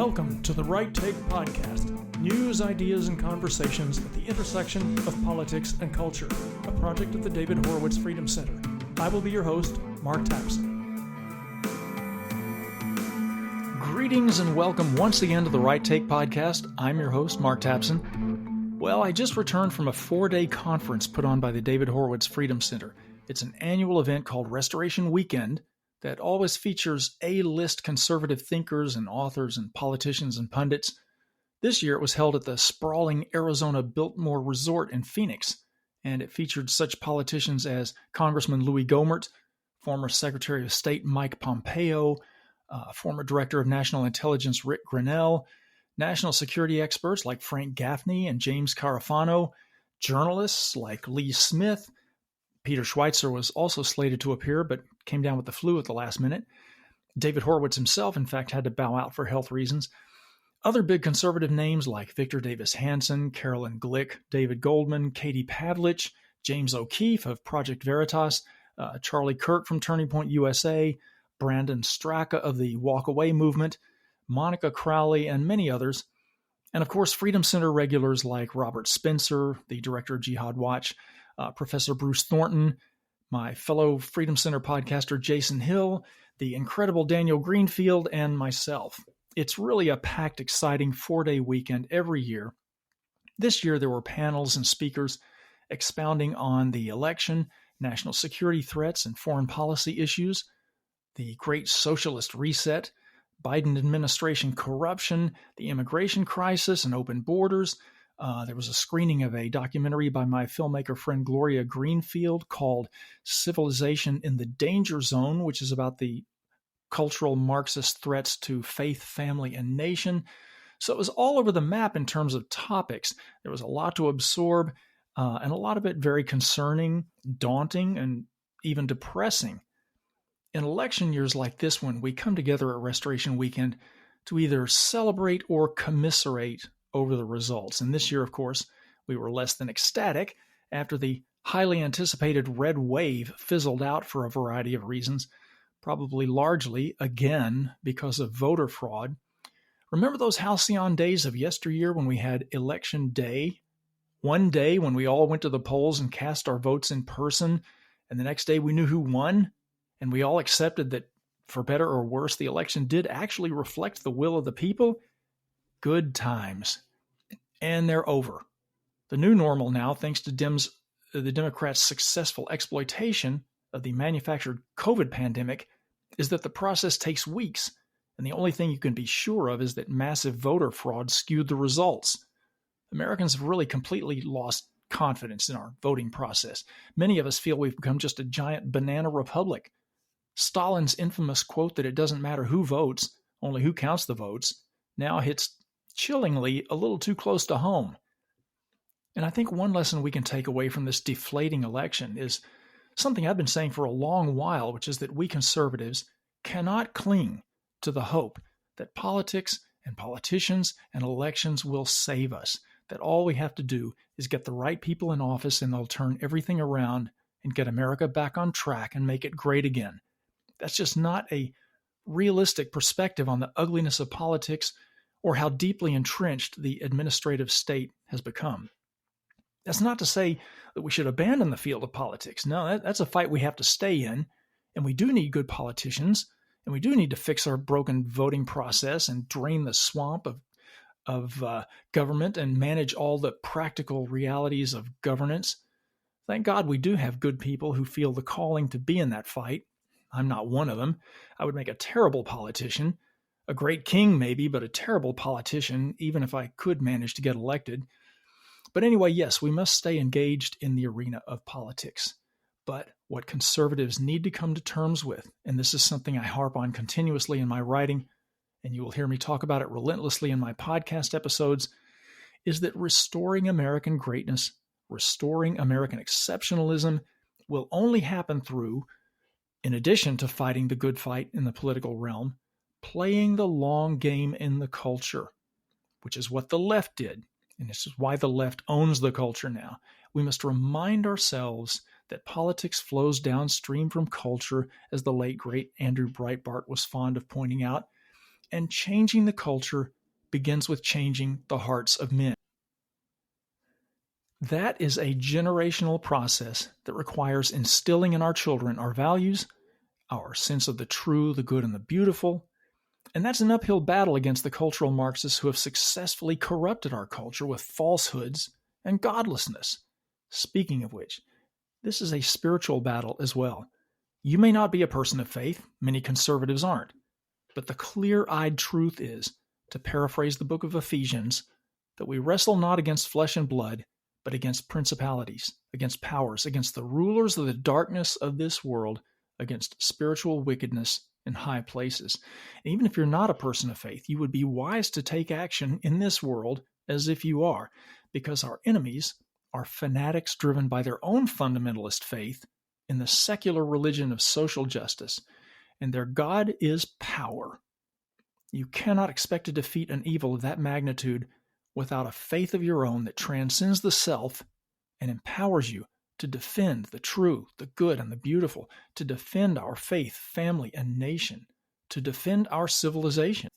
Welcome to the Right Take Podcast, news, ideas, and conversations at the intersection of politics and culture, a project of the David Horowitz Freedom Center. I will be your host, Mark Tapson. Greetings and welcome once again to the Right Take Podcast. I'm your host, Mark Tapson. Well, I just returned from a 4-day conference put on by the David Horowitz Freedom Center. It's an annual event called Restoration Weekend that always features A-list conservative thinkers and authors and politicians and pundits. This year it was held at the sprawling Arizona Biltmore Resort in Phoenix, and it featured such politicians as Congressman Louis Gohmert, former Secretary of State Mike Pompeo, former Director of National Intelligence Rick Grenell, national security experts like Frank Gaffney and James Carafano, journalists like Lee Smith. Peter Schweitzer was also slated to appear, but came down with the flu at the last minute. David Horowitz himself, in fact, had to bow out for health reasons. Other big conservative names like Victor Davis Hanson, Carolyn Glick, David Goldman, Katie Pavlich, James O'Keefe of Project Veritas, Charlie Kirk from Turning Point USA, Brandon Straka of the Walk Away movement, Monica Crowley, and many others. And of course, Freedom Center regulars like Robert Spencer, the director of Jihad Watch, Professor Bruce Thornton, my fellow Freedom Center podcaster Jason Hill, the incredible Daniel Greenfield, and myself. It's really a packed, exciting 4-day weekend every year. This year there were panels and speakers expounding on the election, national security threats and foreign policy issues, the Great Socialist Reset, Biden administration corruption, the immigration crisis and open borders. There was a screening of a documentary by my filmmaker friend Gloria Greenfield called Civilization in the Danger Zone, which is about the cultural Marxist threats to faith, family, and nation. So it was all over the map in terms of topics. There was a lot to absorb, and a lot of it very concerning, daunting, and even depressing. In election years like this one, we come together at Restoration Weekend to either celebrate or commiserate over the results. And this year, of course, we were less than ecstatic after the highly anticipated red wave fizzled out for a variety of reasons, probably largely, again, because of voter fraud. Remember those halcyon days of yesteryear when we had Election Day? One day when we all went to the polls and cast our votes in person, and the next day we knew who won, and we all accepted that, for better or worse, the election did actually reflect the will of the people? Good times. And they're over. The new normal now, thanks to the Democrats' successful exploitation of the manufactured COVID pandemic, is that the process takes weeks, and the only thing you can be sure of is that massive voter fraud skewed the results. Americans have really completely lost confidence in our voting process. Many of us feel we've become just a giant banana republic. Stalin's infamous quote that it doesn't matter who votes, only who counts the votes, now hits chillingly a little too close to home. And I think one lesson we can take away from this deflating election is something I've been saying for a long while, which is that we conservatives cannot cling to the hope that politics and politicians and elections will save us, that all we have to do is get the right people in office and they'll turn everything around and get America back on track and make it great again. That's just not a realistic perspective on the ugliness of politics or how deeply entrenched the administrative state has become. That's not to say that we should abandon the field of politics. No, that's a fight we have to stay in, and we do need good politicians, and we do need to fix our broken voting process and drain the swamp of government and manage all the practical realities of governance. Thank God we do have good people who feel the calling to be in that fight. I'm not one of them. I would make a terrible politician. A great king, maybe, but a terrible politician, even if I could manage to get elected. But anyway, yes, we must stay engaged in the arena of politics. But what conservatives need to come to terms with, and this is something I harp on continuously in my writing, and you will hear me talk about it relentlessly in my podcast episodes, is that restoring American greatness, restoring American exceptionalism, will only happen through, in addition to fighting the good fight in the political realm, playing the long game in the culture, which is what the left did. And this is why the left owns the culture now. We must remind ourselves that politics flows downstream from culture, as the late, great Andrew Breitbart was fond of pointing out, and changing the culture begins with changing the hearts of men. That is a generational process that requires instilling in our children our values, our sense of the true, the good, and the beautiful. And that's an uphill battle against the cultural Marxists who have successfully corrupted our culture with falsehoods and godlessness. Speaking of which, this is a spiritual battle as well. You may not be a person of faith, many conservatives aren't, but the clear-eyed truth is, to paraphrase the book of Ephesians, that we wrestle not against flesh and blood, but against principalities, against powers, against the rulers of the darkness of this world, against spiritual wickedness in high places. And even if you're not a person of faith, you would be wise to take action in this world as if you are, because our enemies are fanatics driven by their own fundamentalist faith in the secular religion of social justice, and their God is power. You cannot expect to defeat an evil of that magnitude without a faith of your own that transcends the self and empowers you to defend the true, the good, and the beautiful, to defend our faith, family, and nation, to defend our civilization.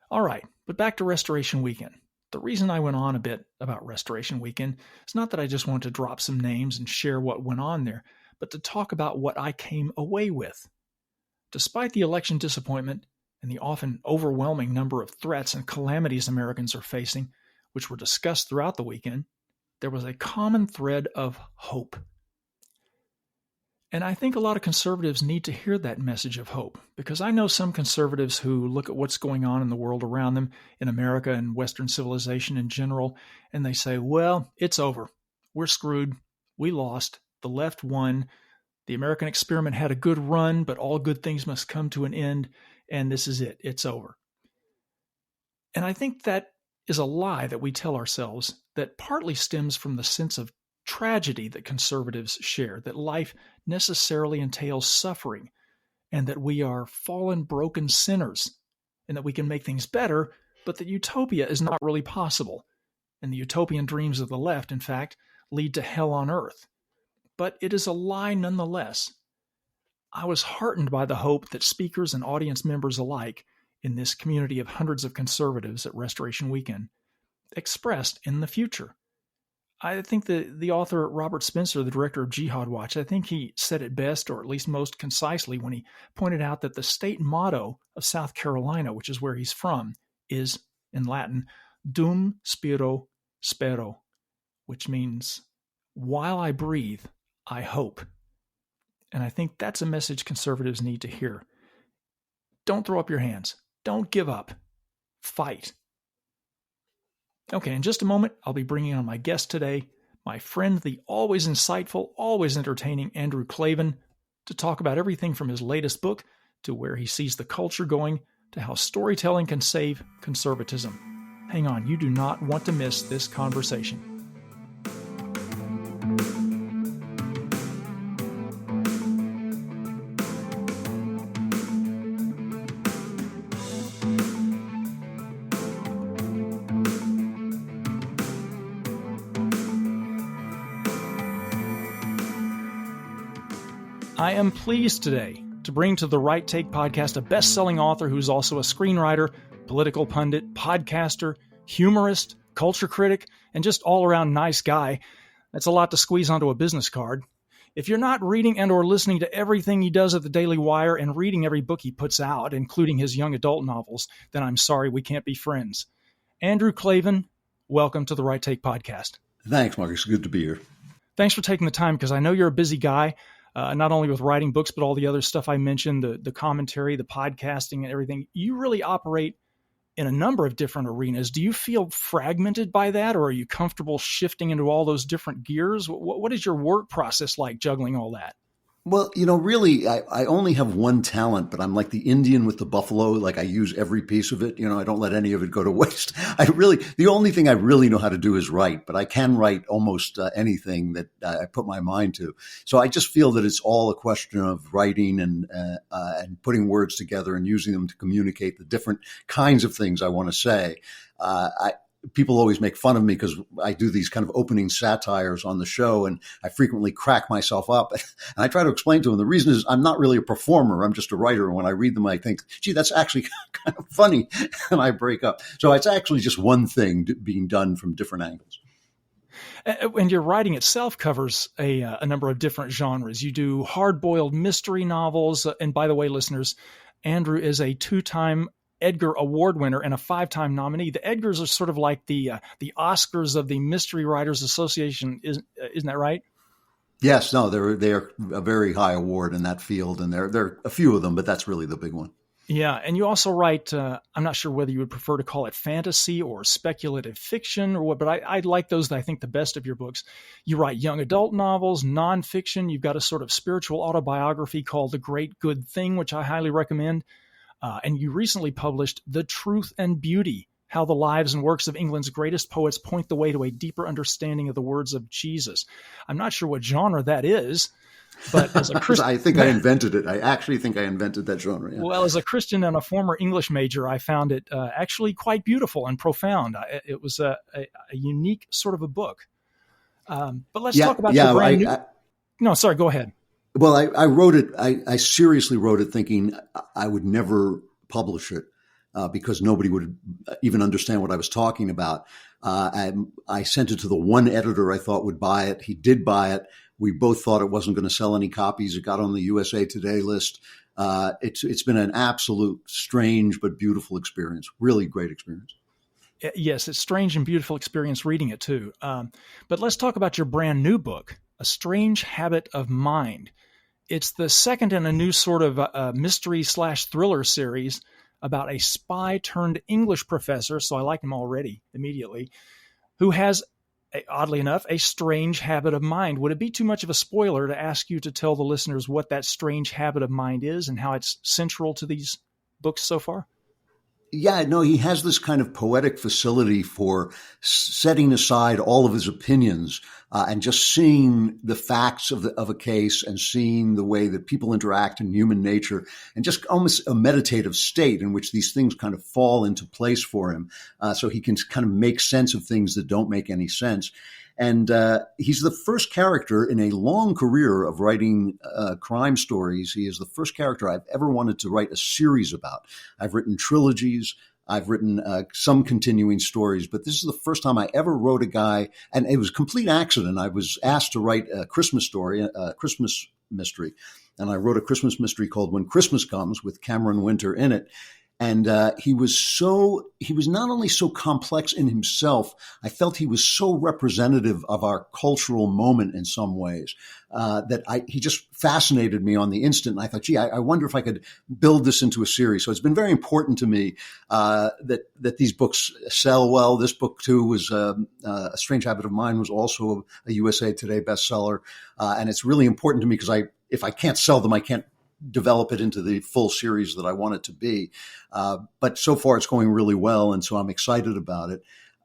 All right, but back to Restoration Weekend. The reason I went on a bit about Restoration Weekend is not that I just want to drop some names and share what went on there, but to talk about what I came away with. Despite the election disappointment and the often overwhelming number of threats and calamities Americans are facing, which were discussed throughout the weekend, there was a common thread of hope. And I think a lot of conservatives need to hear that message of hope, because I know some conservatives who look at what's going on in the world around them, in America and Western civilization in general, and they say, well, it's over. We're screwed. We lost. The left won. The American experiment had a good run, but all good things must come to an end, and this is it. It's over. And I think that is a lie that we tell ourselves that partly stems from the sense of tragedy that conservatives share, that life necessarily entails suffering, and that we are fallen, broken sinners, and that we can make things better, but that utopia is not really possible. And the utopian dreams of the left, in fact, lead to hell on earth. But it is a lie nonetheless. I was heartened by the hope that speakers and audience members alike in this community of hundreds of conservatives at Restoration Weekend expressed in the future. I think the author Robert Spencer, the director of Jihad Watch, I think he said it best, or at least most concisely, when he pointed out that the state motto of South Carolina, which is where he's from, is, in Latin, Dum Spiro Spero, which means, while I breathe, I hope. And I think that's a message conservatives need to hear. Don't throw up your hands. Don't give up. Fight. Okay, in just a moment, I'll be bringing on my guest today, my friend, the always insightful, always entertaining Andrew Klavan, to talk about everything from his latest book to where he sees the culture going to how storytelling can save conservatism. Hang on, you do not want to miss this conversation. I am pleased today to bring to the Right Take podcast a best-selling author who's also a screenwriter, political pundit, podcaster, humorist, culture critic, and just all-around nice guy. That's a lot to squeeze onto a business card. If you're not reading and or listening to everything he does at the Daily Wire and reading every book he puts out, including his young adult novels, then I'm sorry we can't be friends. Andrew Klavan, welcome to the Right Take podcast. Thanks, Mark. It's good to be here. Thanks for taking the time, because I know you're a busy guy. Not only with writing books, but all the other stuff I mentioned, the commentary, the podcasting, and everything. You really operate in a number of different arenas. Do you feel fragmented by that, or are you comfortable shifting into all those different gears? What is your work process like juggling all that? Well, really, I only have one talent, but I'm like the Indian with the buffalo. Like, I use every piece of it. I don't let any of it go to waste. The only thing I really know how to do is write, but I can write almost anything that I put my mind to. So I just feel that it's all a question of writing and putting words together and using them to communicate the different kinds of things I want to say. people always make fun of me because I do these kind of opening satires on the show, and I frequently crack myself up. And I try to explain to them the reason is I'm not really a performer. I'm just a writer. And when I read them, I think, gee, that's actually kind of funny. And I break up. So it's actually just one thing being done from different angles. And your writing itself covers a number of different genres. You do hard-boiled mystery novels. And by the way, listeners, Andrew is a 2-time Edgar Award winner and a 5-time nominee. The Edgars are sort of like the Oscars of the Mystery Writers Association. Isn't that right? Yes, no, they're a very high award in that field, and there are a few of them, but that's really the big one. Yeah, and you also write, I'm not sure whether you would prefer to call it fantasy or speculative fiction or what, but I like those, I think, the best of your books. You write young adult novels, nonfiction. You've got a sort of spiritual autobiography called The Great Good Thing, which I highly recommend. And you recently published The Truth and Beauty, How the Lives and Works of England's Greatest Poets Point the Way to a Deeper Understanding of the Words of Jesus. I'm not sure what genre that is, but as a Christian... I think I invented it. I actually think I invented that genre. Yeah. Well, as a Christian and a former English major, I found it actually quite beautiful and profound. It was a unique sort of a book. But let's talk about your brand new... No, sorry, go ahead. Well, I wrote it. I seriously wrote it thinking I would never publish it because nobody would even understand what I was talking about. I sent it to the one editor I thought would buy it. He did buy it. We both thought it wasn't going to sell any copies. It got on the USA Today list. It's been an absolute strange but beautiful experience. Really great experience. Yes, it's strange and beautiful experience reading it too. But let's talk about your brand new book, A Strange Habit of Mind. It's the second in a new sort of mystery/thriller series about a spy turned English professor, so I like him already immediately, who has, oddly enough, a strange habit of mind. Would it be too much of a spoiler to ask you to tell the listeners what that strange habit of mind is and how it's central to these books so far? Yeah, no, he has this kind of poetic facility for setting aside all of his opinions and just seeing the facts of a case and seeing the way that people interact in human nature and just almost a meditative state in which these things kind of fall into place for him. So he can kind of make sense of things that don't make any sense. And he's the first character in a long career of writing crime stories. He is the first character I've ever wanted to write a series about. I've written trilogies. I've written some continuing stories, but this is the first time I ever wrote a guy, and it was a complete accident. I was asked to write a Christmas story, a Christmas mystery, and I wrote a Christmas mystery called When Christmas Comes with Cameron Winter in it. And he was not only so complex in himself, I felt he was so representative of our cultural moment in some ways that he just fascinated me on the instant. And I thought, gee, I wonder if I could build this into a series. So it's been very important to me that these books sell well. This book, too, was A Strange Habit of Mine, was also a USA Today bestseller. And it's really important to me because if I can't sell them, I can't develop it into the full series that I want it to be. But so far it's going really well. And so I'm excited about it.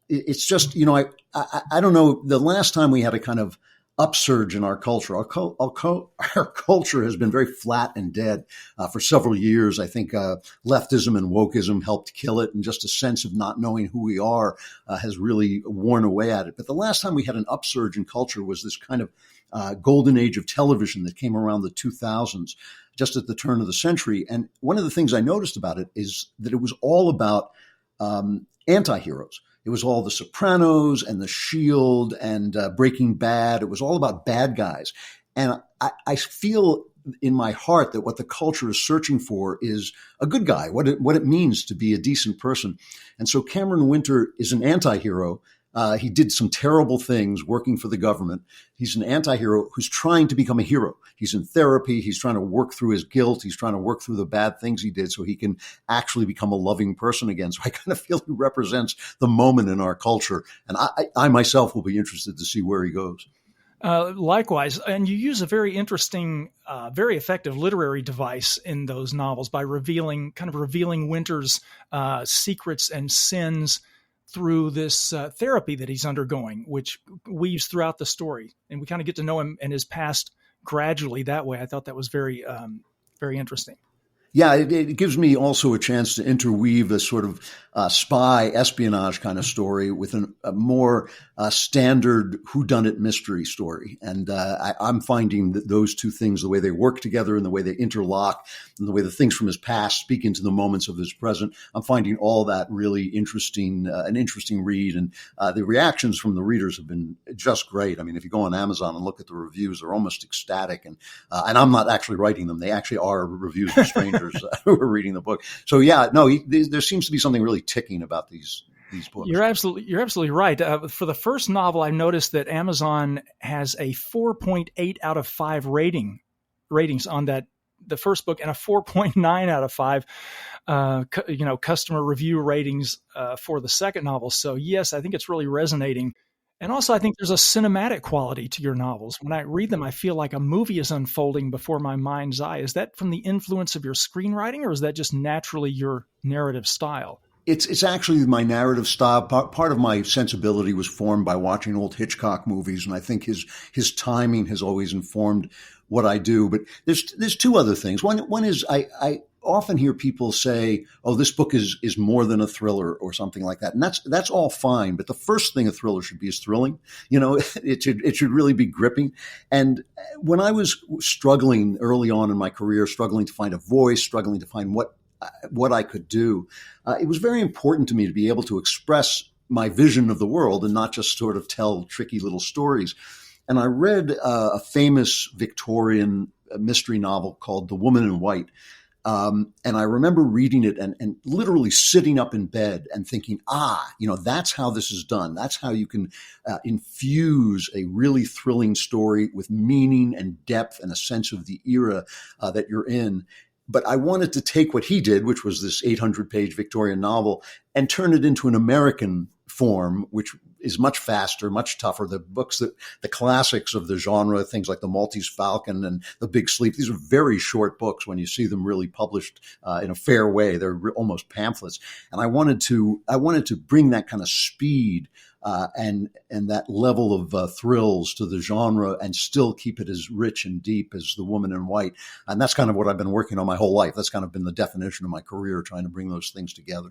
It's just, I don't know, the last time we had a kind of upsurge in our culture, our culture has been very flat and dead for several years. I think leftism and wokeism helped kill it. And just a sense of not knowing who we are has really worn away at it. But the last time we had an upsurge in culture was this kind of golden age of television that came around the 2000s. Just at the turn of the century. And one of the things I noticed about it is that it was all about anti-heroes. It was all The Sopranos and The Shield and Breaking Bad. It was all about bad guys. And I feel in my heart that what the culture is searching for is a good guy, what it means to be a decent person. And so Cameron Winter is an anti-hero. He did some terrible things working for the government. He's an anti-hero who's trying to become a hero. He's in therapy. He's trying to work through his guilt. He's trying to work through the bad things he did so he can actually become a loving person again. So I kind of feel he represents the moment in our culture. And I myself will be interested to see where he goes. Likewise. And you use a very interesting, very effective literary device in those novels by revealing Winter's secrets and sins through this therapy that he's undergoing, which weaves throughout the story. And we kind of get to know him and his past gradually that way. I thought that was very, very interesting. Yeah, it gives me also a chance to interweave a sort of spy espionage kind of story with a more standard whodunit mystery story. And I'm finding that those two things, the way they work together and the way they interlock and the way the things from his past speak into the moments of his present, I'm finding all that really interesting, an interesting read. And the reactions from the readers have been just great. I mean, if you go on Amazon and look at the reviews, they're almost ecstatic. And I'm not actually writing them. They actually are reviews of strangers who are reading the book. So yeah, no, there seems to be something really ticking about these books. You're absolutely right. For the first novel, I noticed that Amazon has a 4.8 out of 5 ratings on the first book, and a 4.9 out of 5 customer review ratings for the second novel. So yes, I think it's really resonating. And also, I think there's a cinematic quality to your novels. When I read them, I feel like a movie is unfolding before my mind's eye. Is that from the influence of your screenwriting, or is that just naturally your narrative style? It's actually my narrative style. Part of my sensibility was formed by watching old Hitchcock movies, and I think his timing has always informed what I do. But there's two other things. One is I often hear people say, "Oh, this book is more than a thriller," or something like that, and that's all fine. But the first thing a thriller should be is thrilling. You know, it should really be gripping. And when I was struggling early on in my career, struggling to find a voice, struggling to find what I could do, it was very important to me to be able to express my vision of the world and not just sort of tell tricky little stories. And I read a famous Victorian mystery novel called The Woman in White. And I remember reading it and literally sitting up in bed and thinking, that's how this is done. That's how you can infuse a really thrilling story with meaning and depth and a sense of the era that you're in. But I wanted to take what he did, which was this 800-page Victorian novel, and turn it into an American form, which is much faster, much tougher. The classics of the genre, things like The Maltese Falcon and The Big Sleep, these are very short books when you see them really published in a fair way. They're almost pamphlets. And I wanted to bring that kind of speed and that level of thrills to the genre and still keep it as rich and deep as The Woman in White. And that's kind of what I've been working on my whole life. That's kind of been the definition of my career, trying to bring those things together.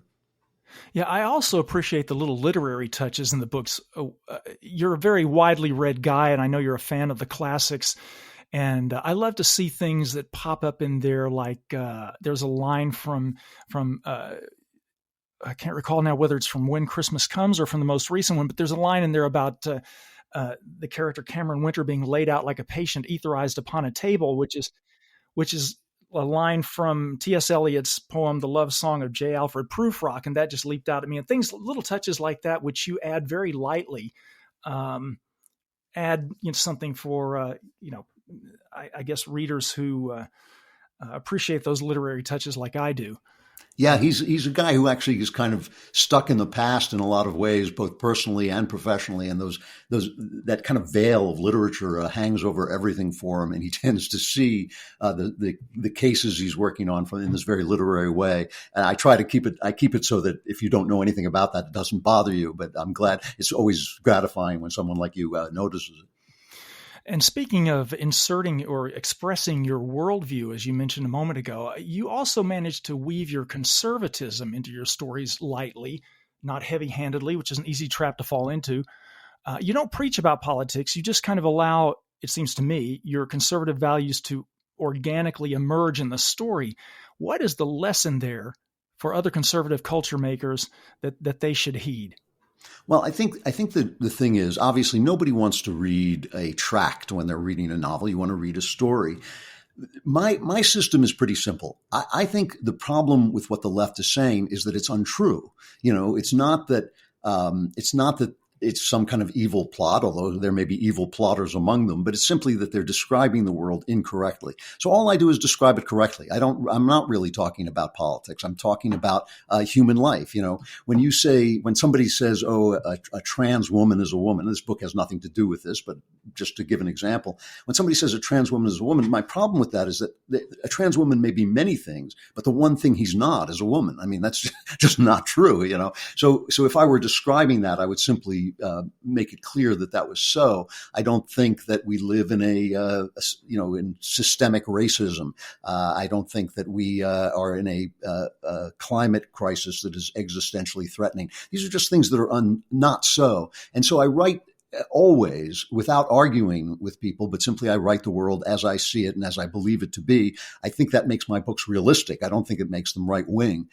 Yeah, I also appreciate the little literary touches in the books. You're a very widely read guy, and I know you're a fan of the classics. And I love to see things that pop up in there, like there's a line from I can't recall now whether it's from When Christmas Comes or from the most recent one, but there's a line in there about the character Cameron Winter being laid out like a patient etherized upon a table, which is a line from T.S. Eliot's poem, The Love Song of J. Alfred Prufrock, and that just leaped out at me. And little touches like that, which you add very lightly, add something for, I guess readers who appreciate those literary touches like I do. Yeah, he's a guy who actually is kind of stuck in the past in a lot of ways, both personally and professionally. And that kind of veil of literature hangs over everything for him, and he tends to see the cases he's working on in this very literary way. And I try to keep it so that if you don't know anything about that, it doesn't bother you. But I'm glad. It's always gratifying when someone like you notices it. And speaking of inserting or expressing your worldview, as you mentioned a moment ago, you also managed to weave your conservatism into your stories lightly, not heavy-handedly, which is an easy trap to fall into. You don't preach about politics. You just kind of allow, it seems to me, your conservative values to organically emerge in the story. What is the lesson there for other conservative culture makers that they should heed? Well, I think the thing is, obviously, nobody wants to read a tract when they're reading a novel. You want to read a story. My system is pretty simple. I think the problem with what the left is saying is that it's untrue. It's not that it's some kind of evil plot, although there may be evil plotters among them, but it's simply that they're describing the world incorrectly. So all I do is describe it correctly. I'm not really talking about politics. I'm talking about human life. When somebody says, a trans woman is a woman, this book has nothing to do with this, but just to give an example, when somebody says a trans woman is a woman, my problem with that is that a trans woman may be many things, but the one thing he's not is a woman. I mean, that's just not true, So if I were describing that, I would simply make it clear that that was so. I don't think that we live in in systemic racism. I don't think that we are in a climate crisis that is existentially threatening. These are just things that are not so. And so I write always without arguing with people, but simply I write the world as I see it and as I believe it to be. I think that makes my books realistic. I don't think it makes them right wing.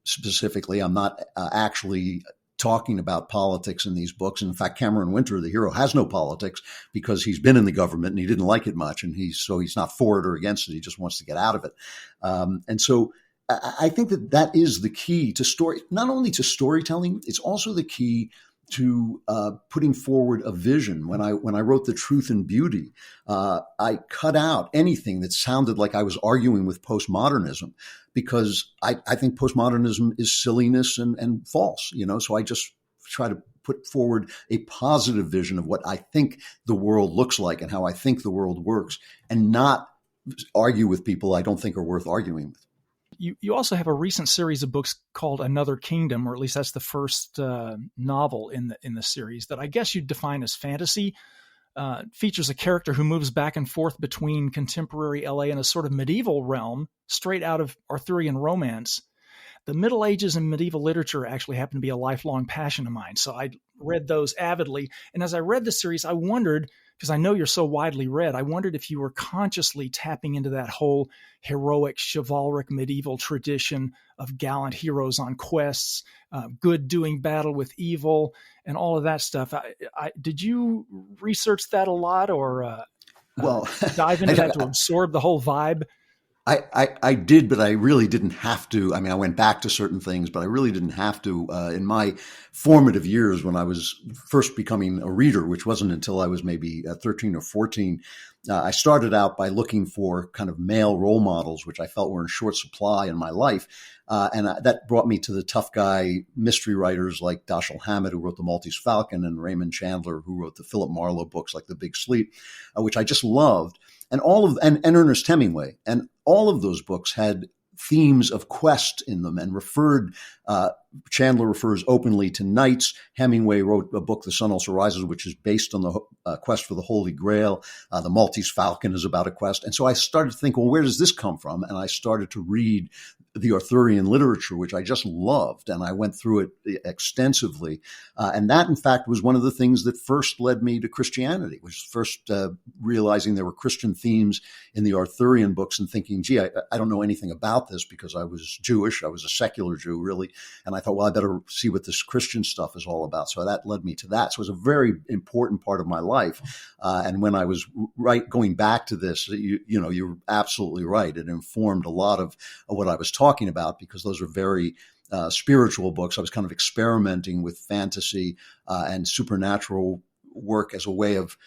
Specifically, I'm not actually talking about politics in these books. In fact, Cameron Winter, the hero, has no politics because he's been in the government and he didn't like it much. And he's not for it or against it. He just wants to get out of it. And so I think that is the key to story, not only to storytelling, it's also the key to putting forward a vision. When I wrote The Truth and Beauty, I cut out anything that sounded like I was arguing with postmodernism, because I think postmodernism is silliness and false, so I just try to put forward a positive vision of what I think the world looks like and how I think the world works, and not argue with people I don't think are worth arguing with. You also have a recent series of books called Another Kingdom, or at least that's the first novel in the series, that I guess you'd define as fantasy. Features a character who moves back and forth between contemporary LA and a sort of medieval realm, straight out of Arthurian romance. The Middle Ages and medieval literature actually happen to be a lifelong passion of mine, so I read those avidly. And as I read the series, I wondered, because I know you're so widely read, I wondered if you were consciously tapping into that whole heroic, chivalric medieval tradition of gallant heroes on quests, good doing battle with evil, and all of that stuff. Did you research that a lot, or dive into that to absorb the whole vibe? I did, but I really didn't have to. I mean, I went back to certain things, but I really didn't have to. In my formative years, when I was first becoming a reader, which wasn't until I was maybe 13 or 14, I started out by looking for kind of male role models, which I felt were in short supply in my life. And that brought me to the tough guy mystery writers like Dashiell Hammett, who wrote The Maltese Falcon, and Raymond Chandler, who wrote the Philip Marlowe books like The Big Sleep, which I just loved. And and Ernest Hemingway. And all of those books had themes of quest in them and Chandler refers openly to knights. Hemingway wrote a book, The Sun Also Rises, which is based on the quest for the Holy Grail. The Maltese Falcon is about a quest. And so I started to think, well, where does this come from? And I started to read the Arthurian literature, which I just loved. And I went through it extensively. And that, in fact, was one of the things that first led me to Christianity, was first realizing there were Christian themes in the Arthurian books and thinking, gee, I don't know anything about this because I was Jewish. I was a secular Jew, really. And I thought, well, I better see what this Christian stuff is all about. So that led me to that. So it was a very important part of my life. And when I was going back to this, you're absolutely right. It informed a lot of what I was talking about, because those are very spiritual books. I was kind of experimenting with fantasy and supernatural work as a way of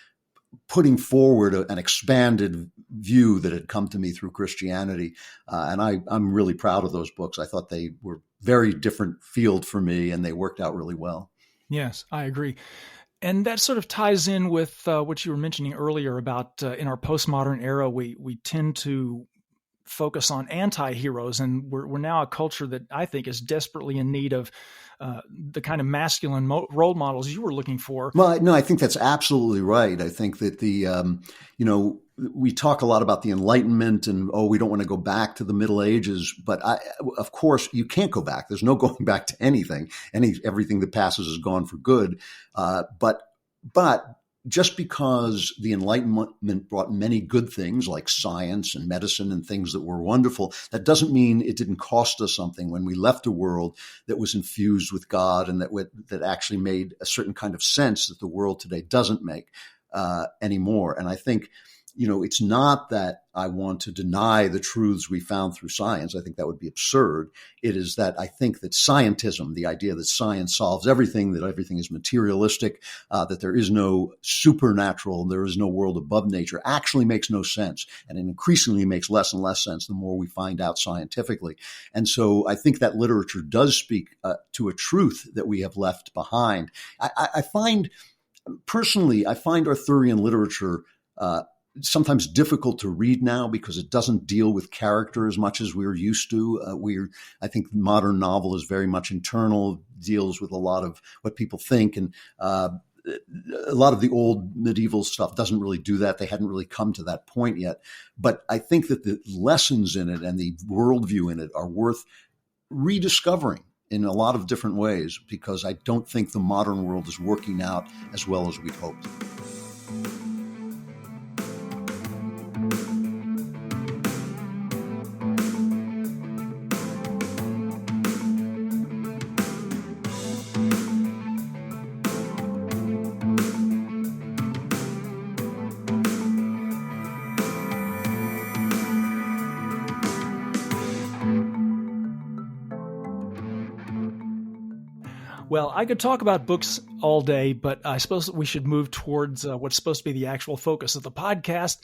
putting forward an expanded view that had come to me through Christianity. And I'm really proud of those books. I thought they were very different field for me, and they worked out really well. Yes, I agree. And that sort of ties in with what you were mentioning earlier about in our postmodern era, we tend to focus on anti-heroes, and we're now a culture that I think is desperately in need of the kind of masculine role models you were looking for. Well, no, I think that's absolutely right. I think that we talk a lot about the Enlightenment and, we don't want to go back to the Middle Ages. But of course, you can't go back. There's no going back to anything. Everything that passes is gone for good. But just because the Enlightenment brought many good things like science and medicine and things that were wonderful, that doesn't mean it didn't cost us something when we left a world that was infused with God and that actually made a certain kind of sense that the world today doesn't make anymore. And I think, it's not that I want to deny the truths we found through science. I think that would be absurd. It is that I think that scientism, the idea that science solves everything, that everything is materialistic, that there is no supernatural, there is no world above nature, actually makes no sense. And it increasingly makes less and less sense the more we find out scientifically. And so I think that literature does speak to a truth that we have left behind. I find Arthurian literature sometimes difficult to read now because it doesn't deal with character as much as we're used to. I think the modern novel is very much internal, deals with a lot of what people think, and a lot of the old medieval stuff doesn't really do that. They hadn't really come to that point yet. But I think that the lessons in it and the worldview in it are worth rediscovering in a lot of different ways, because I don't think the modern world is working out as well as we'd hoped. Well, I could talk about books all day, but I suppose we should move towards what's supposed to be the actual focus of the podcast,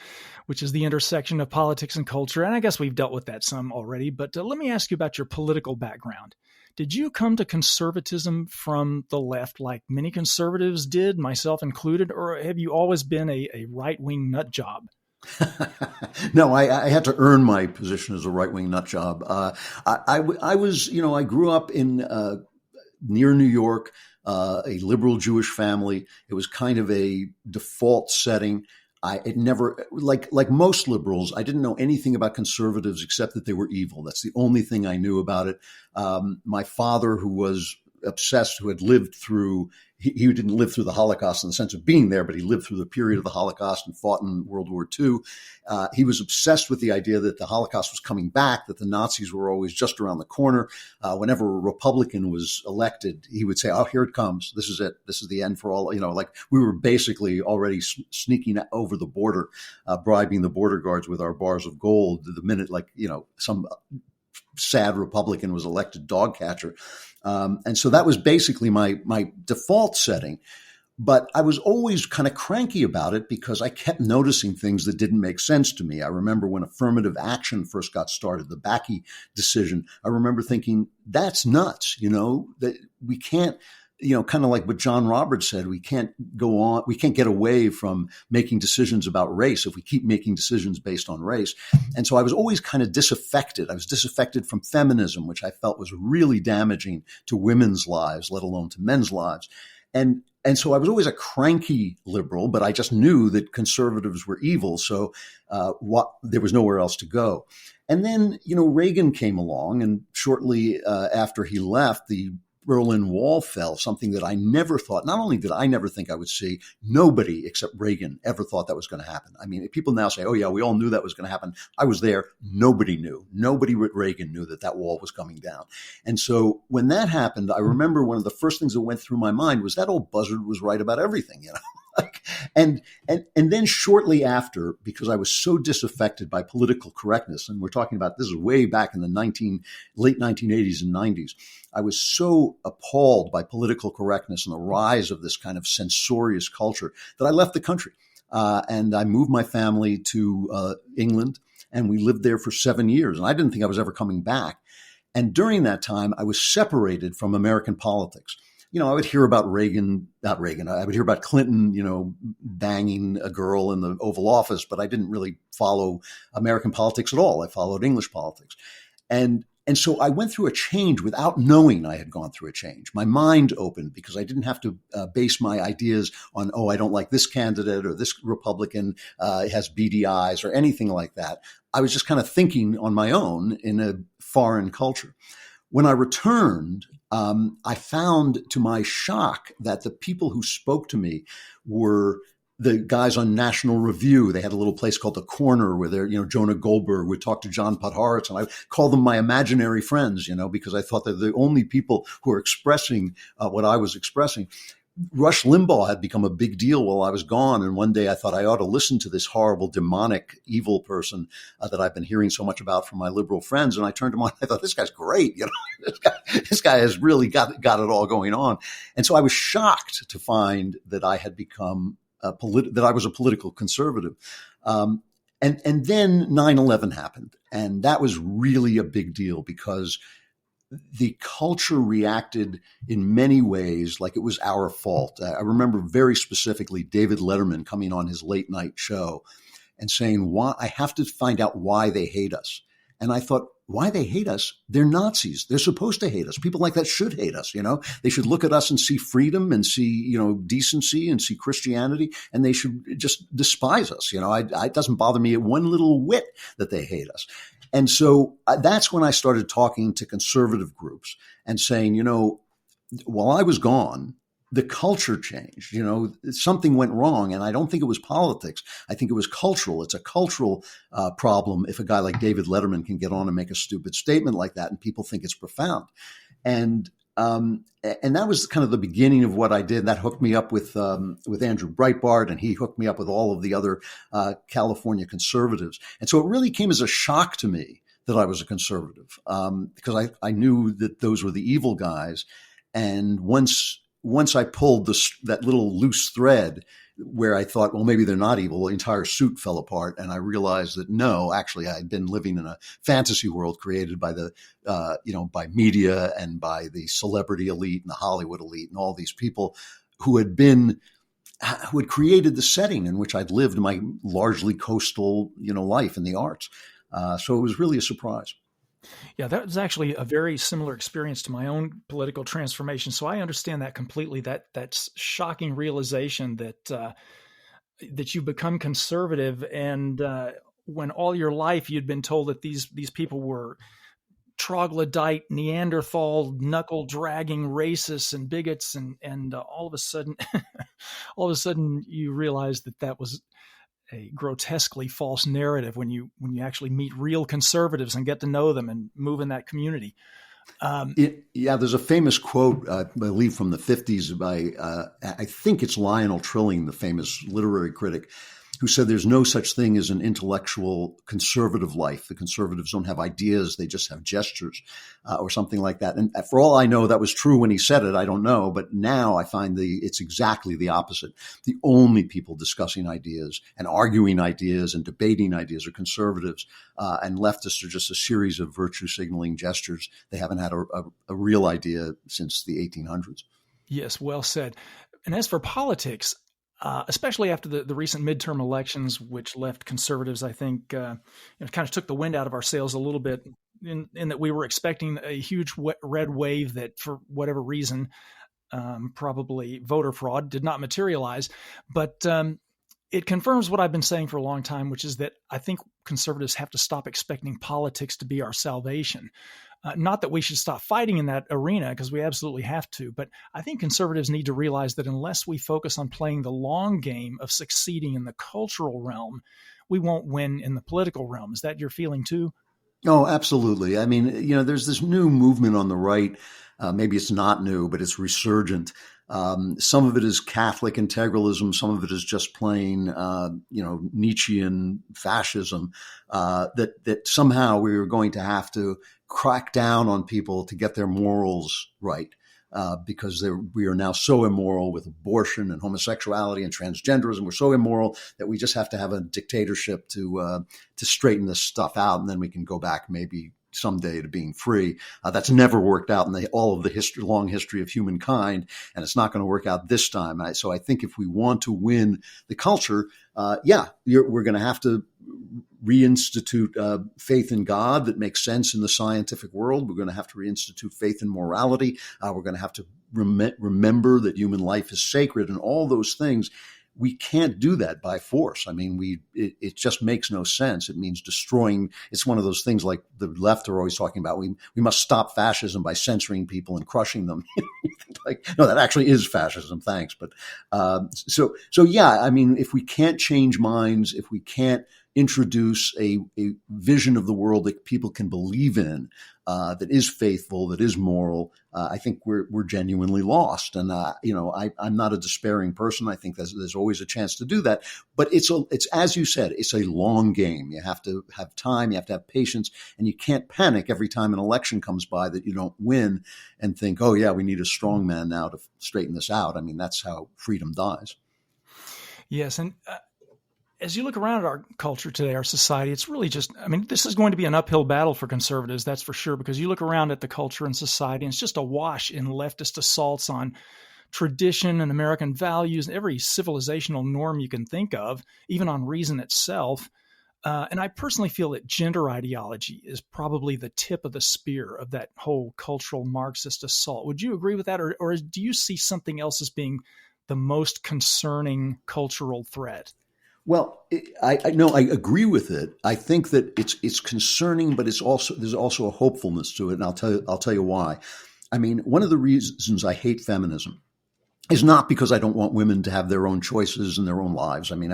which is the intersection of politics and culture. And I guess we've dealt with that some already, but let me ask you about your political background. Did you come to conservatism from the left like many conservatives did, myself included, or have you always been a right-wing nut job? No, I had to earn my position as a right-wing nut job. I was, I grew up in near New York, a liberal Jewish family. It was kind of a default setting. It never, like most liberals, I didn't know anything about conservatives except that they were evil. That's the only thing I knew about it. My father, who was obsessed, who had lived through, he didn't live through the Holocaust in the sense of being there, but he lived through the period of the Holocaust and fought in World War II. He was obsessed with the idea that the Holocaust was coming back, that the Nazis were always just around the corner. Whenever a Republican was elected, he would say, "Oh, here it comes. This is it. This is the end for all." Like we were basically already sneaking over the border, bribing the border guards with our bars of gold the minute, some sad Republican was elected dog catcher. And so that was basically my default setting. But I was always kind of cranky about it because I kept noticing things that didn't make sense to me. I remember when affirmative action first got started, the Bakke decision, I remember thinking, that's nuts, that we can't, kind of like what John Roberts said, we can't go on, we can't get away from making decisions about race if we keep making decisions based on race. And so I was always kind of disaffected. I was disaffected from feminism, which I felt was really damaging to women's lives, let alone to men's lives. And so I was always a cranky liberal, but I just knew that conservatives were evil. So there was nowhere else to go. And then, Reagan came along, and shortly after he left, the Berlin Wall fell, something that I never thought, not only did I never think I would see, nobody except Reagan ever thought that was going to happen. I mean, people now say, oh yeah, we all knew that was going to happen. I was there. Nobody knew. Nobody but Reagan knew that wall was coming down. And so when that happened, I remember one of the first things that went through my mind was that old buzzard was right about everything, And then shortly after, because I was so disaffected by political correctness, and we're talking about this is way back in the late 1980s and 90s, I was so appalled by political correctness and the rise of this kind of censorious culture that I left the country. And I moved my family to England, and we lived there for 7 years. And I didn't think I was ever coming back. And during that time, I was separated from American politics. I would hear about I would hear about Clinton, banging a girl in the Oval Office, but I didn't really follow American politics at all. I followed English politics. And so I went through a change without knowing I had gone through a change. My mind opened because I didn't have to base my ideas on, I don't like this candidate or this Republican has beady eyes or anything like that. I was just kind of thinking on my own in a foreign culture. When I returned, I found to my shock that the people who spoke to me were the guys on National Review. They had a little place called The Corner where Jonah Goldberg would talk to John Podhoretz, and I called them my imaginary friends, because I thought they're the only people who are expressing what I was expressing. Rush Limbaugh had become a big deal while I was gone. And one day I thought I ought to listen to this horrible, demonic, evil person that I've been hearing so much about from my liberal friends. And I turned to him on. I thought, this guy's great. This guy has really got it all going on. And so I was shocked to find that I had become that I was a political conservative. And then 9/11 happened. And that was really a big deal because the culture reacted in many ways like it was our fault. I remember very specifically David Letterman coming on his late night show and saying, why, I have to find out why they hate us. And I thought, why they hate us? They're Nazis. They're supposed to hate us. People like that should hate us. They should look at us and see freedom and see, decency and see Christianity, and they should just despise us. It doesn't bother me one little whit that they hate us. And so that's when I started talking to conservative groups and saying, while I was gone, the culture changed. Something went wrong. And I don't think it was politics. I think it was cultural. It's a cultural problem if a guy like David Letterman can get on and make a stupid statement like that and people think it's profound. And that was kind of the beginning of what I did. That hooked me up with Andrew Breitbart, and he hooked me up with all of the other California conservatives. And so it really came as a shock to me that I was a conservative, because I knew that those were the evil guys. And once I pulled that little loose thread where I thought, well, maybe they're not evil, the entire suit fell apart. And I realized that no, actually, I had been living in a fantasy world created by by media and by the celebrity elite and the Hollywood elite and all these people who had created the setting in which I'd lived my largely coastal, life in the arts. So it was really a surprise. Yeah, that was actually a very similar experience to my own political transformation. So I understand that completely. That's shocking realization that you become conservative, and when all your life you'd been told that these people were troglodyte, Neanderthal, knuckle dragging racists and bigots, and all of a sudden, you realize that was a grotesquely false narrative when you actually meet real conservatives and get to know them and move in that community. There's a famous quote, I believe from the 50s by, I think it's Lionel Trilling, the famous literary critic, who said there's no such thing as an intellectual conservative life. The conservatives don't have ideas. They just have gestures, or something like that. And for all I know, that was true when he said it. I don't know. But now I find it's exactly the opposite. The only people discussing ideas and arguing ideas and debating ideas are conservatives, and leftists are just a series of virtue signaling gestures. They haven't had a real idea since the 1800s. Yes, well said. And as for politics, especially after the recent midterm elections, which left conservatives, I think, kind of took the wind out of our sails a little bit, in that we were expecting a huge red wave that, for whatever reason, probably voter fraud, did not materialize. But it confirms what I've been saying for a long time, which is that I think conservatives have to stop expecting politics to be our salvation. Not that we should stop fighting in that arena, because we absolutely have to, but I think conservatives need to realize that unless we focus on playing the long game of succeeding in the cultural realm, we won't win in the political realm. Is that your feeling too? Oh, absolutely. I mean, there's this new movement on the right. Maybe it's not new, but it's resurgent. Some of it is Catholic integralism. Some of it is just plain, Nietzschean fascism, that somehow we are going to have to crack down on people to get their morals right, because we are now so immoral with abortion and homosexuality and transgenderism. We're so immoral that we just have to have a dictatorship to straighten this stuff out, and then we can go back maybe someday to being free. That's never worked out in all of the long history of humankind, and it's not going to work out this time. So I think if we want to win the culture, we're going to have to reinstitute faith in God that makes sense in the scientific world. We're going to have to reinstitute faith in morality. We're going to have to remember that human life is sacred, and all those things. We can't do that by force. I mean, it just makes no sense. It means destroying. It's one of those things like the left are always talking about. We must stop fascism by censoring people and crushing them. No, that actually is fascism. Thanks. But so yeah, I mean, if we can't change minds, if we can't introduce a vision of the world that people can believe in, that is faithful, that is moral, I think we're genuinely lost. And I'm not a despairing person. I think there's always a chance to do that. But it's as you said, it's a long game. You have to have time. You have to have patience, and you can't panic every time an election comes by that you don't win and think, oh yeah, we need a strong man now to straighten this out. I mean, that's how freedom dies. Yes, and as you look around at our culture today, our society, it's really this is going to be an uphill battle for conservatives, that's for sure, because you look around at the culture and society, and it's just awash in leftist assaults on tradition and American values, every civilizational norm you can think of, even on reason itself. And I personally feel that gender ideology is probably the tip of the spear of that whole cultural Marxist assault. Would you agree with that? Or do you see something else as being the most concerning cultural threat? Well, I agree with it. I think that it's concerning, but there's also a hopefulness to it, and I'll tell you why. I mean, one of the reasons I hate feminism is not because I don't want women to have their own choices and their own lives. I mean,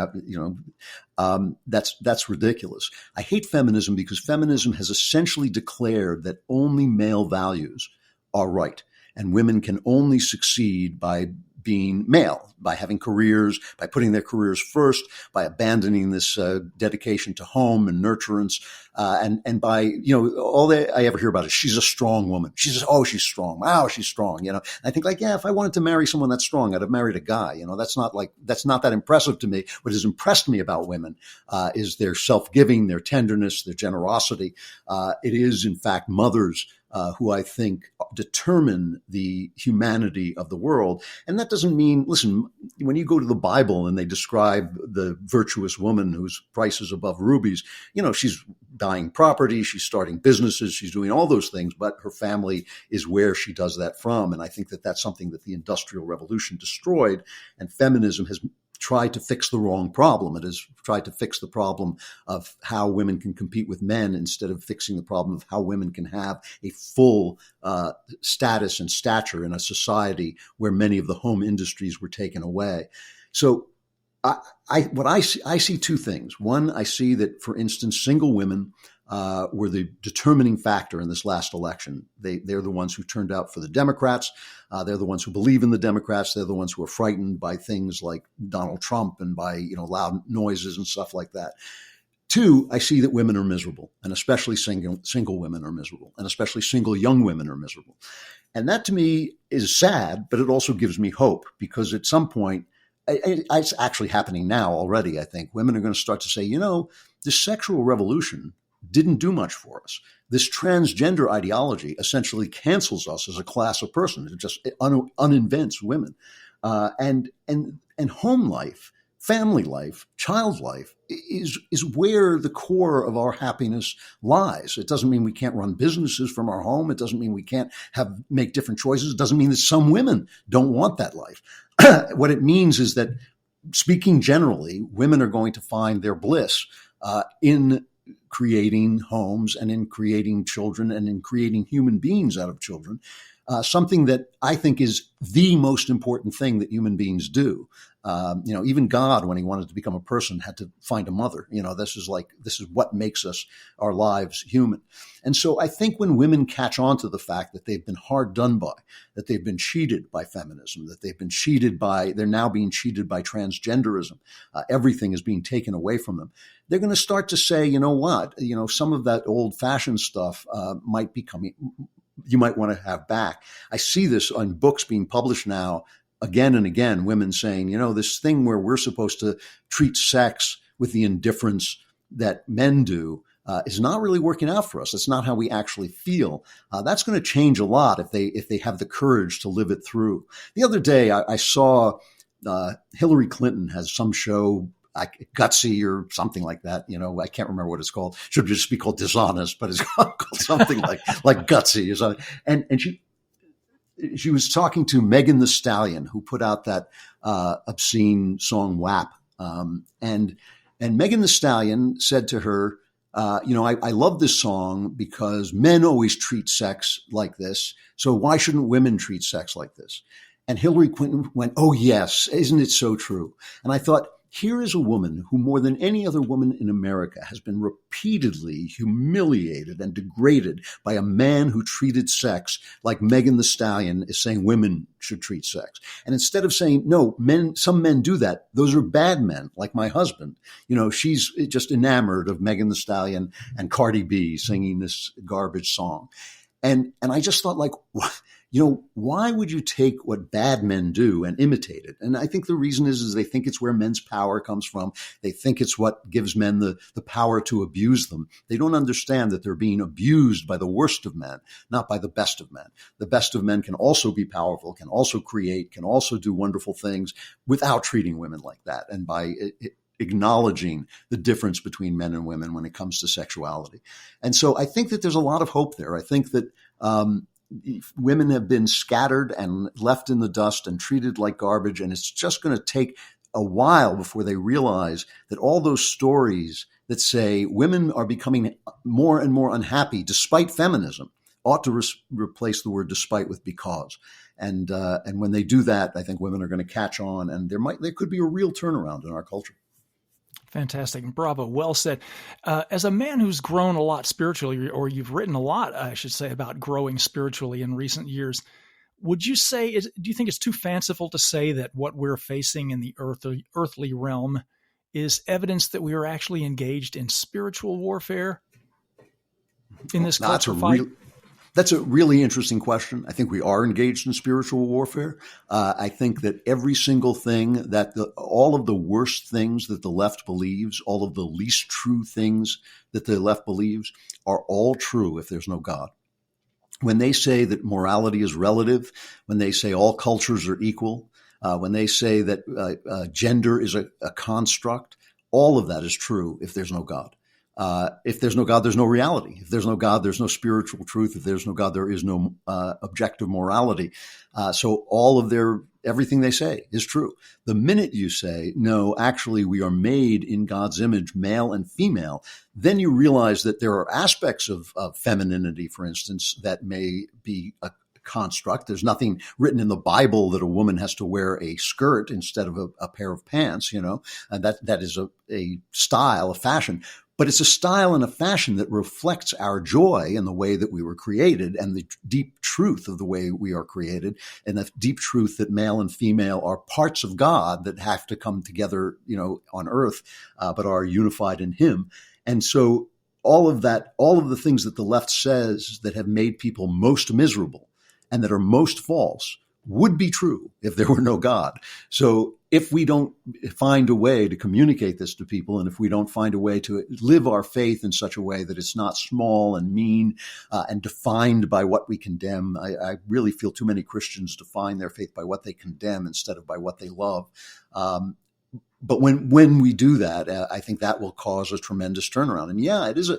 that's ridiculous. I hate feminism because feminism has essentially declared that only male values are right, and women can only succeed by being male, by having careers, by putting their careers first, by abandoning this dedication to home and nurturance, and by, all that I ever hear about is she's a strong woman. She's strong. Wow, she's strong. I think if I wanted to marry someone that's strong, I'd have married a guy. That's not that impressive to me. What has impressed me about women is their self-giving, their tenderness, their generosity. It is, in fact, mothers who I think determine the humanity of the world. And that doesn't mean, listen, when you go to the Bible and they describe the virtuous woman whose price is above rubies, she's buying property, she's starting businesses, she's doing all those things, but her family is where she does that from. And I think that that's something that the Industrial Revolution destroyed, and feminism has tried to fix the wrong problem. It has tried to fix the problem of how women can compete with men instead of fixing the problem of how women can have a full status and stature in a society where many of the home industries were taken away. So I see two things. One, I see that, for instance, single women were the determining factor in this last election. They're the ones who turned out for the Democrats. They're the ones who believe in the Democrats. They're the ones who are frightened by things like Donald Trump and by loud noises and stuff like that. Two, I see that women are miserable, and especially single women are miserable, and especially single young women are miserable. And that to me is sad, but it also gives me hope, because at some point, it's actually happening now already, I think. Women are going to start to say, this sexual revolution didn't do much for us. This transgender ideology essentially cancels us as a class of person. It just uninvents women. And home life, family life, child life is where the core of our happiness lies. It doesn't mean we can't run businesses from our home. It doesn't mean we can't make different choices. It doesn't mean that some women don't want that life. What it means is that, speaking generally, women are going to find their bliss in creating homes and in creating children and in creating human beings out of children, something that I think is the most important thing that human beings do. Even God, when he wanted to become a person, had to find a mother. This is what makes our lives human. And so I think when women catch on to the fact that they've been hard done by, that they've been cheated by feminism, that they're now being cheated by transgenderism, everything is being taken away from them, they're going to start to say, some of that old fashioned stuff might be coming, you might want to have back. I see this on books being published now, again and again, women saying, this thing where we're supposed to treat sex with the indifference that men do is not really working out for us. It's not how we actually feel. That's going to change a lot if they have the courage to live it through. The other day, I saw Hillary Clinton has some show, Gutsy or something like that. I can't remember what it's called. Should just be called Dishonest, but it's called something like Gutsy or something. And she was talking to Megan Thee Stallion, who put out that obscene song WAP. And Megan Thee Stallion said to her, I love this song because men always treat sex like this. So why shouldn't women treat sex like this? And Hillary Clinton went, oh, yes, isn't it so true? And I thought, here is a woman who, more than any other woman in America, has been repeatedly humiliated and degraded by a man who treated sex like Megan Thee Stallion is saying women should treat sex. And instead of saying, no, some men do that, those are bad men, like my husband. She's just enamored of Megan Thee Stallion and Cardi B singing this garbage song. And I just thought, why would you take what bad men do and imitate it? And I think the reason is they think it's where men's power comes from. They think it's what gives men the power to abuse them. They don't understand that they're being abused by the worst of men, not by the best of men. The best of men can also be powerful, can also create, can also do wonderful things without treating women like that, and by acknowledging the difference between men and women when it comes to sexuality. And so I think that there's a lot of hope there. I think that women have been scattered and left in the dust and treated like garbage. And it's just going to take a while before they realize that all those stories that say women are becoming more and more unhappy despite feminism ought to replace the word despite with because. And when they do that, I think women are going to catch on, and there could be a real turnaround in our culture. Fantastic. Bravo. Well said. As a man who's grown a lot spiritually, or you've written a lot, I should say, about growing spiritually in recent years, would you say, do you think it's too fanciful to say that what we're facing in the earthly realm is evidence that we are actually engaged in spiritual warfare in this culture fight? That's a really interesting question. I think we are engaged in spiritual warfare. I think that every single thing that all of the worst things that the left believes, all of the least true things that the left believes are all true if there's no God. When they say that morality is relative, when they say all cultures are equal, when they say that gender is a construct, all of that is true if there's no God. If there's no God, there's no reality. If there's no God, there's no spiritual truth. If there's no God, there is no objective morality. So all of everything they say is true. The minute you say, no, actually, we are made in God's image, male and female, then you realize that there are aspects of femininity, for instance, that may be a construct. There's nothing written in the Bible that a woman has to wear a skirt instead of a pair of pants, and that is a style, a fashion. But it's a style and a fashion that reflects our joy in the way that we were created, and the deep truth of the way we are created, and the deep truth that male and female are parts of God that have to come together, on earth, but are unified in Him. And so all of that, all of the things that the left says that have made people most miserable and that are most false would be true if there were no God. So if we don't find a way to communicate this to people, and if we don't find a way to live our faith in such a way that it's not small and mean and defined by what we condemn, I really feel too many Christians define their faith by what they condemn instead of by what they love. But when we do that, I think that will cause a tremendous turnaround. And yeah, it is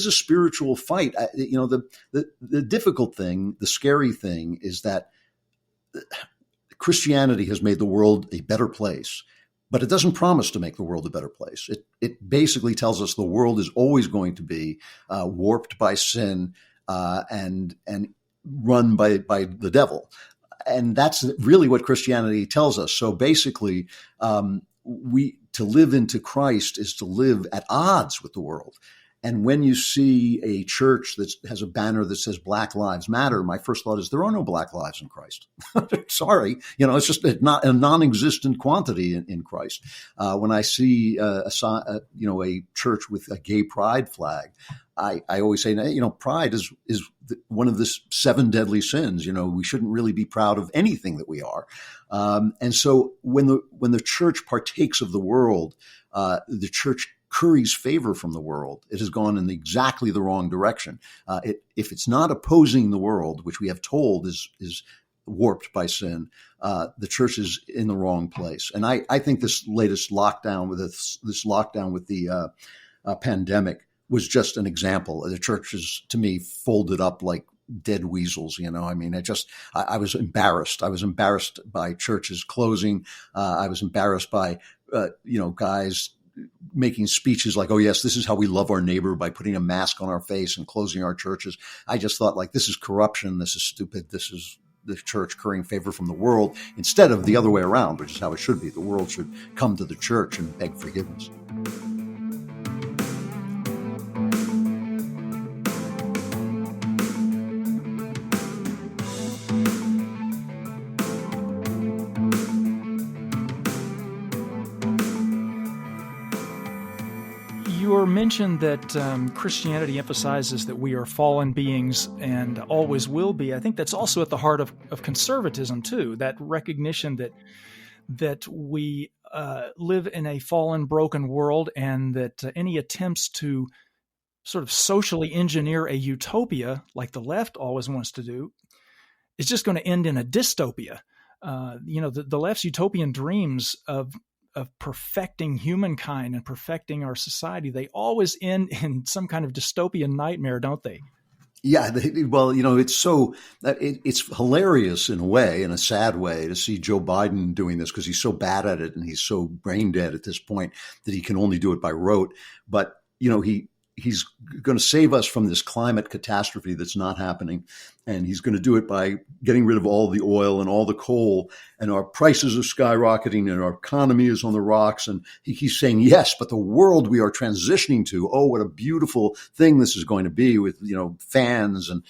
a spiritual fight. The difficult thing, the scary thing, is that Christianity has made the world a better place, but it doesn't promise to make the world a better place. It basically tells us the world is always going to be warped by sin and run by the devil. And that's really what Christianity tells us. So basically, to live into Christ is to live at odds with the world. And when you see a church that has a banner that says Black Lives Matter, my first thought is there are no black lives in Christ. Sorry. It's just not a non-existent quantity in Christ. When I see a church with a gay pride flag, I always say, pride is one of the 7 deadly sins. We shouldn't really be proud of anything that we are. And so when the church partakes of the world, the church curries favor from the world. It has gone in exactly the wrong direction. If it's not opposing the world, which we have told is warped by sin, the church is in the wrong place. And I think this latest lockdown with the pandemic was just an example. The church is, to me, folded up like dead weasels. I was embarrassed. I was embarrassed by churches closing. I was embarrassed by, guys making speeches like, oh, yes, this is how we love our neighbor, by putting a mask on our face and closing our churches. I just thought, this is corruption. This is stupid. This is the church currying favor from the world instead of the other way around, which is how it should be. The world should come to the church and beg forgiveness. You Your mention that Christianity emphasizes that we are fallen beings and always will be. I think that's also at the heart of conservatism too. That recognition that we live in a fallen, broken world, and that any attempts to sort of socially engineer a utopia, like the left always wants to do, is just going to end in a dystopia. The left's utopian dreams of perfecting humankind and perfecting our society, they always end in some kind of dystopian nightmare, don't they? Yeah, well, it's hilarious in a way, in a sad way, to see Joe Biden doing this because he's so bad at it and he's so brain dead at this point that he can only do it by rote. But, he's going to save us from this climate catastrophe that's not happening. And he's going to do it by getting rid of all the oil and all the coal, and our prices are skyrocketing and our economy is on the rocks. And he's saying, yes, but the world we are transitioning to, oh, what a beautiful thing this is going to be with, fans and,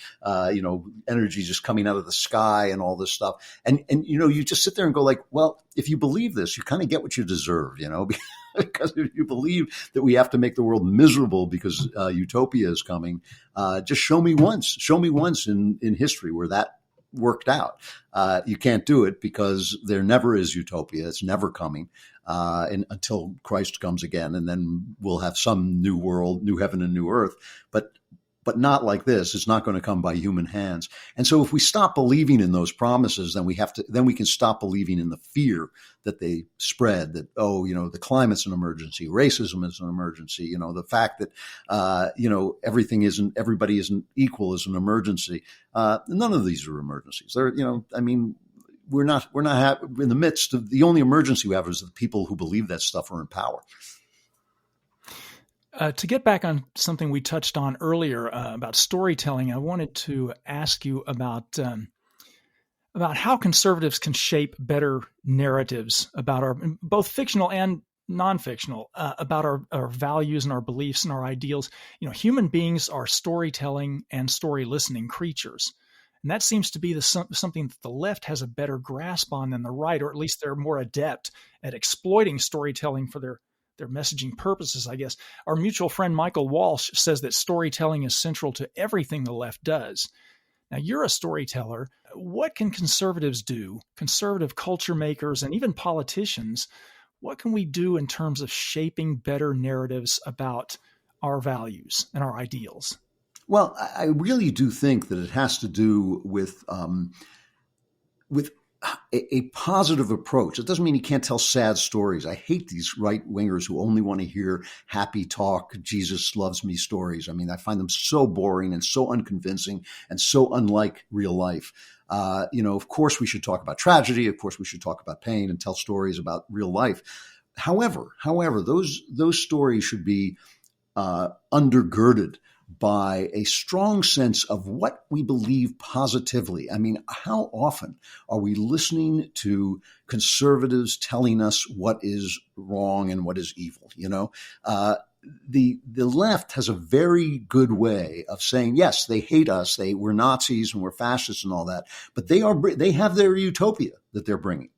energy just coming out of the sky and all this stuff. And you just sit there and go like, well, if you believe this, you kind of get what you deserve, because if you believe that we have to make the world miserable because utopia is coming, just show me once in history where that worked out. You can't do it because there never is utopia. It's never coming until Christ comes again, and then we'll have some new world, new heaven and new earth. But not like this. It's not going to come by human hands. And so if we stop believing in those promises, then we can stop believing in the fear that they spread, that, the climate's an emergency, racism is an emergency, the fact that, everybody isn't equal is an emergency. None of these are emergencies. They're, we're not in the midst of, the only emergency we have is the people who believe that stuff are in power. To get back on something we touched on earlier about storytelling, I wanted to ask you about how conservatives can shape better narratives about our, both fictional and non-fictional, about our values and our beliefs and our ideals. Human beings are storytelling and story listening creatures. And that seems to be something that the left has a better grasp on than the right, or at least they're more adept at exploiting storytelling for their messaging purposes, I guess. Our mutual friend Michael Walsh says that storytelling is central to everything the left does. Now, you're a storyteller. What can conservatives do, conservative culture makers, and even politicians? What can we do in terms of shaping better narratives about our values and our ideals? Well, I really do think that it has to do with a positive approach. It doesn't mean you can't tell sad stories. I hate these right-wingers who only want to hear happy talk, Jesus loves me stories. I find them so boring and so unconvincing and so unlike real life. Of course we should talk about tragedy. Of course we should talk about pain and tell stories about real life. However, those stories should be undergirded by a strong sense of what we believe positively. How often are we listening to conservatives telling us what is wrong and what is evil? The left has a very good way of saying, yes, they hate us, we're Nazis and we're fascists and all that, but they have their utopia that they're bringing,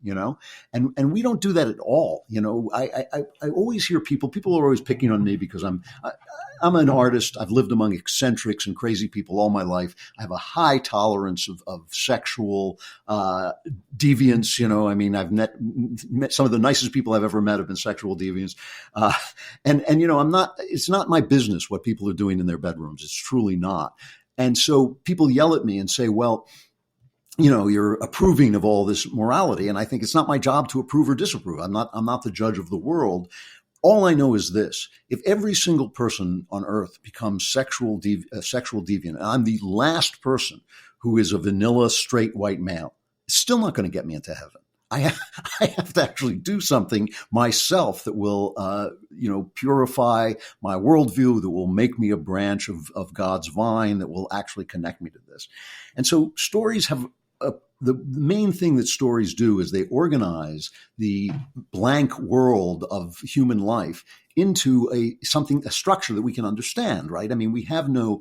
and we don't do that at all. I always hear people are always picking on me because I'm an artist. I've lived among eccentrics and crazy people all my life. I have a high tolerance of sexual deviance. I've met some of the nicest people I've ever met have been sexual deviants. It's not my business what people are doing in their bedrooms. It's truly not. And so people yell at me and say, well, you're approving of all this morality. And I think it's not my job to approve or disapprove. I'm not the judge of the world. All I know is this: if every single person on earth becomes sexual deviant, and I'm the last person who is a vanilla straight white male, it's still not going to get me into heaven. I have to actually do something myself that will, purify my worldview, that will make me a branch of God's vine, that will actually connect me to this. And so stories have the main thing that stories do is they organize the blank world of human life into a structure that we can understand, right? We have no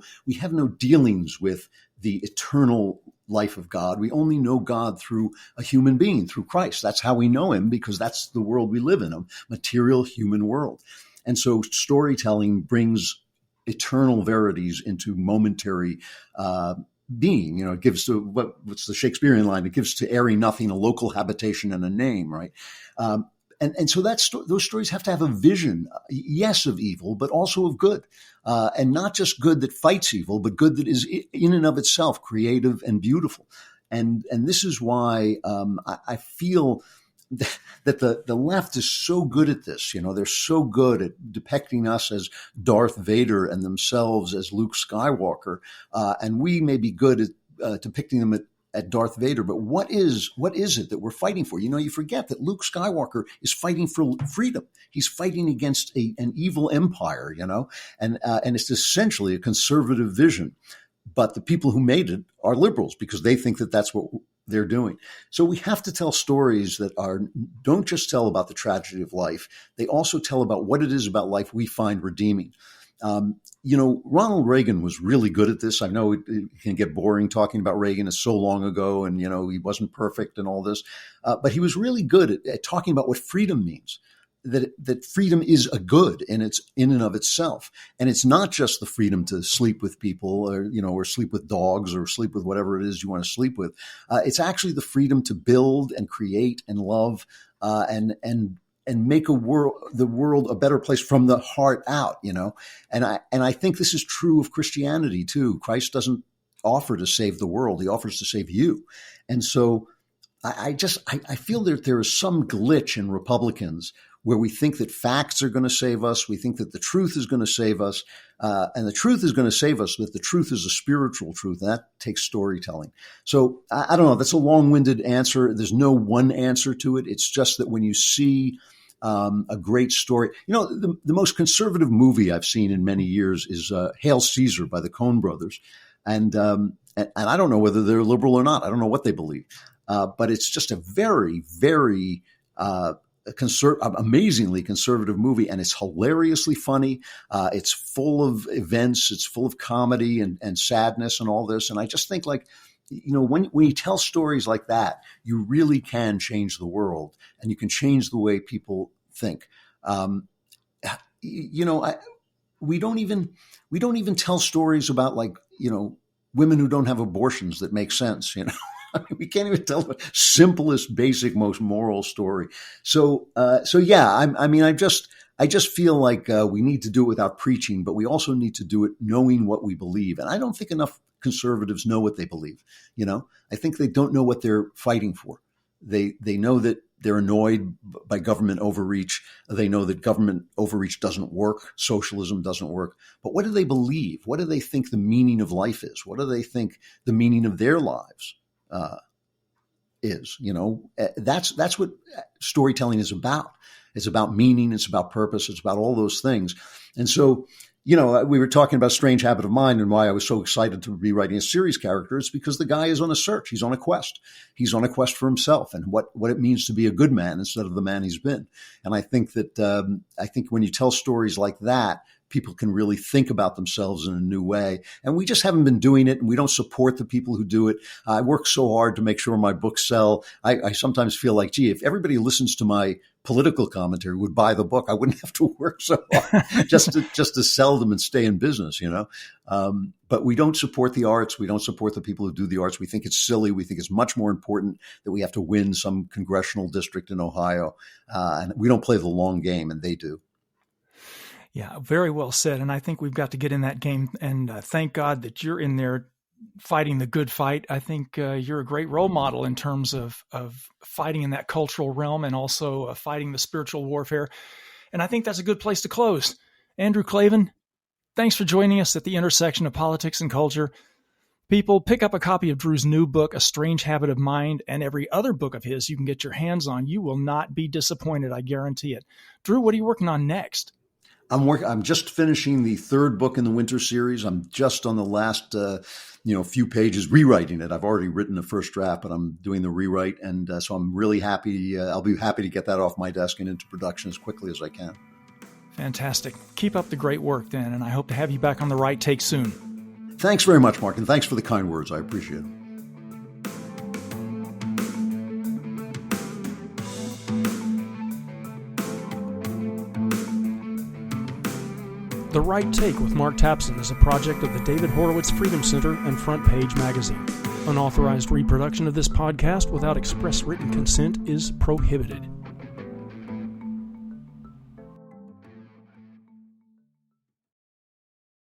dealings with the eternal life of God. We only know God through a human being, through Christ. That's how we know him, because that's the world we live in, a material human world. And so storytelling brings eternal verities into momentary being. It gives to what's the Shakespearean line? It gives to airy nothing a local habitation and a name, right? And so those stories have to have a vision, yes, of evil, but also of good, and not just good that fights evil, but good that is in and of itself creative and beautiful. And this is why I feel that the left is so good at this. They're so good at depicting us as Darth Vader and themselves as Luke Skywalker, and we may be good at depicting them at Darth Vader. But what is it that we're fighting for? You forget that Luke Skywalker is fighting for freedom. He's fighting against an evil empire, and it's essentially a conservative vision. But the people who made it are liberals because they think that that's what they're doing. So we have to tell stories that don't just tell about the tragedy of life. They also tell about what it is about life we find redeeming. Ronald Reagan was really good at this. I know it can get boring talking about Reagan. It's so long ago and, he wasn't perfect and all this. But he was really good at talking about what freedom means. That freedom is a good and it's in and of itself. And it's not just the freedom to sleep with people or sleep with dogs or sleep with whatever it is you want to sleep with. It's actually the freedom to build and create and love and make the world a better place from the heart out, And I think this is true of Christianity too. Christ doesn't offer to save the world. He offers to save you. And so I feel that there is some glitch in Republicans where we think that facts are going to save us. We think that the truth is going to save us. And the truth is going to save us, but the truth is a spiritual truth. And that takes storytelling. So I don't know. That's a long-winded answer. There's no one answer to it. It's just that when you see a great story, the most conservative movie I've seen in many years is Hail Caesar by the Coen brothers. And I don't know whether they're liberal or not. I don't know what they believe. But it's just a very, very amazingly conservative movie, and it's hilariously funny. It's full of events. It's full of comedy and sadness and all this. And I just think when you tell stories like that, you really can change the world and you can change the way people think. We don't even tell stories about women who don't have abortions that make sense, we can't even tell the simplest, basic, most moral story. So yeah, I just feel like we need to do it without preaching, but we also need to do it knowing what we believe. And I don't think enough conservatives know what they believe. I think they don't know what they're fighting for. They know that they're annoyed by government overreach. They know that government overreach doesn't work. Socialism doesn't work. But what do they believe? What do they think the meaning of life is? What do they think the meaning of their lives is? That's what storytelling is about. It's about meaning. It's about purpose. It's about all those things. And so, we were talking about Strange Habit of Mind and why I was so excited to be writing a series character. It's because the guy is on a search. He's on a quest. He's on a quest for himself and what it means to be a good man instead of the man he's been. And I think that when you tell stories like that, people can really think about themselves in a new way. And we just haven't been doing it, and we don't support the people who do it. I work so hard to make sure my books sell. I sometimes feel like, gee, if everybody listens to my political commentary would buy the book, I wouldn't have to work so hard just to sell them and stay in business, But we don't support the arts. We don't support the people who do the arts. We think it's silly. We think it's much more important that we have to win some congressional district in Ohio. And we don't play the long game, and they do. Yeah, very well said. And I think we've got to get in that game. And thank God that you're in there fighting the good fight. I think you're a great role model in terms of fighting in that cultural realm and also fighting the spiritual warfare. And I think that's a good place to close. Andrew Klavan, thanks for joining us at the intersection of politics and culture. People, pick up a copy of Drew's new book, A Strange Habit of Mind, and every other book of his you can get your hands on. You will not be disappointed, I guarantee it. Drew, what are you working on next? I'm just finishing the third book in the Winter series. I'm just on the last, few pages rewriting it. I've already written the first draft, but I'm doing the rewrite. And so I'm really happy. I'll be happy to get that off my desk and into production as quickly as I can. Fantastic. Keep up the great work then. And I hope to have you back on The Right Take soon. Thanks very much, Mark. And thanks for the kind words. I appreciate it. The Right Take with Mark Tapson is a project of the David Horowitz Freedom Center and Front Page Magazine. Unauthorized reproduction of this podcast without express written consent is prohibited.